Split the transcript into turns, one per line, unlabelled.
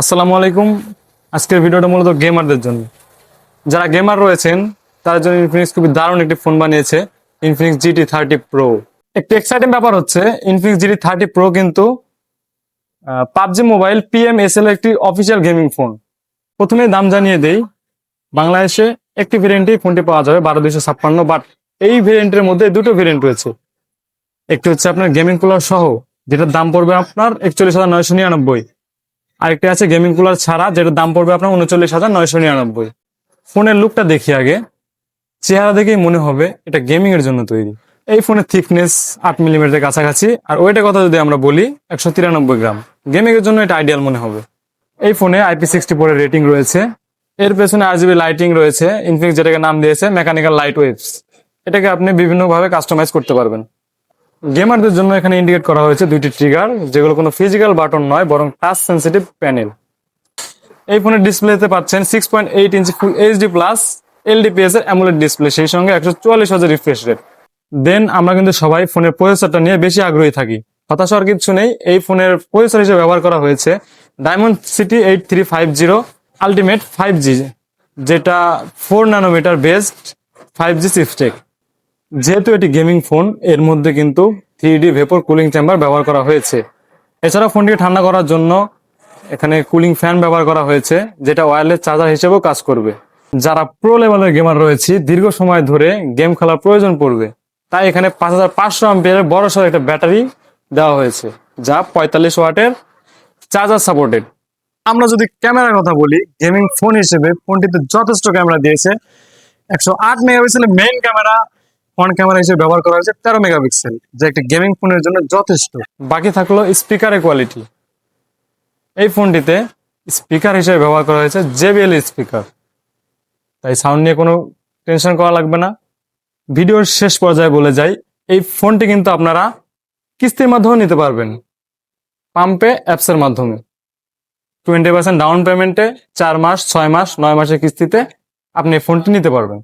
আসসালামু আলাইকুম। আজকের ভিডিওটা মূলত গেমারদের জন্য। যারা গেমার রয়েছেন তার জন্য ইনফিনিক্স খুবই দারুণ একটি ফোন বানিয়েছে, ইনফিনিক্স GT30 Pro। একটি এক্সাইটিং ব্যাপার হচ্ছে ইনফিনিক্স GT30 Pro কিন্তু পাবজি মোবাইল PMSL এর একটি অফিসিয়াল গেমিং ফোন। প্রথমে দাম জানিয়ে দেই, বাংলাদেশে একটি ভেরিয়েন্টেই ফোনটি পাওয়া যাবে 12256, বাট এই ভেরিয়েন্টের মধ্যে দুটো ভেরিয়েন্ট রয়েছে। একটি হচ্ছে আপনার গেমিং কুলার সহ, যেটার দাম পড়বে আপনার 41,999। আরেকটি আছে গেমিং কুলার ছাড়া, যেটার দাম পড়বে আপনার 39,999। ফোনের লুকটা দেখি আগে। চেহারা দেখেই মনে হবে এটা গেমিং এর জন্য তৈরি। এই ফোনের থিকনেস 8 মিলিমিটারের কাছাকাছি, আর ওয়েটের কথা যদি আমরা বলি 193 গ্রাম। গেমিং এর জন্য এটা আইডিয়াল মনে হবে। এই ফোনে IP64 এর রেটিং রয়েছে। এর পেছনে RGB লাইটিং রয়েছে, ইনফিনিক্স যেটাকে নাম দিয়েছে মেকানিক্যাল লাইট ওয়েভস। এটাকে আপনি বিভিন্নভাবে কাস্টমাইজ করতে পারবেন। গেমারদের জন্য এখানে ইন্ডিকেট করা হয়েছে দুইটি ট্রিগার, যেগুলো কোনো ফিজিক্যাল বাটন নয় বরং টাচ সেন্সিটিভ প্যানেল। এই ফোনের ডিসপ্লেতে পাচ্ছেন 6.8 ইঞ্চি ফুল এইচডি প্লাস LDPS এর অ্যামোলেড ডিসপ্লে, সেই সঙ্গে 144 হার্জ রিফ্রেশ রেট। দেন আমরা কিন্তু সবাই ফোনের প্রসেসরটা নিয়ে বেশি আগ্রহী থাকি। হতাশ হওয়ার কিছু নেই, এই ফোনের প্রসেসর হিসেবে ব্যবহার করা হয়েছে Dimensity 8350 আলটিমেট 5G, যেটা 4 ন্যানোমিটার বেসড 5G চিপসেট। যেহেতু এটি গেমিং ফোন, এর মধ্যে কিন্তু 3D ভেপর কুলিং চেম্বার ব্যবহার করা হয়েছে। এছাড়া ফোনটিকে ঠান্ডা করার জন্য এখানে কুলিং ফ্যান ব্যবহার করা হয়েছে, যেটা ওয়্যারলেস চার্জার হিসেবেও কাজ করবে। যারা প্রো লেভেলের গেমার রয়েছে, দীর্ঘ সময় ধরে গেম খেলার প্রয়োজন পড়বে, তাই এখানে 5500 বড় সড় একটা ব্যাটারি দেওয়া হয়েছে, যা 45 ওয়াটের চার্জার সাপোর্টেড। আমরা যদি ক্যামেরার কথা বলি, গেমিং ফোন হিসেবে ফোনটিতে যথেষ্ট ক্যামেরা দিয়েছে। 108 মেগাপিক্সেলের মেইন ক্যামেরা ফ্রন্ট ক্যামেরা হিসেবে ব্যবহার করা হয়েছে 13 মেগাপিক্সেল, যা একটি গেমিং ফোনের জন্য যথেষ্ট। বাকি থাকলো স্পিকারের কোয়ালিটি। এই ফোনটিতে স্পিকার হিসেবে ব্যবহার করা হয়েছে JBL স্পিকার, তাই সাউন্ড নিয়ে কোনো টেনশন করা লাগবে না। ভিডিওর শেষ পর্যায়ে বলে যাই, এই ফোনটি কিন্তু আপনারা কিস্তির মাধ্যমে নিতে পারবেন, পাম্পে অ্যাপসের মাধ্যমে। 20% ডাউন পেমেন্টে 4 মাস, 6 মাস, 9 মাসের কিস্তিতে আপনি এই ফোনটি নিতে পারবেন।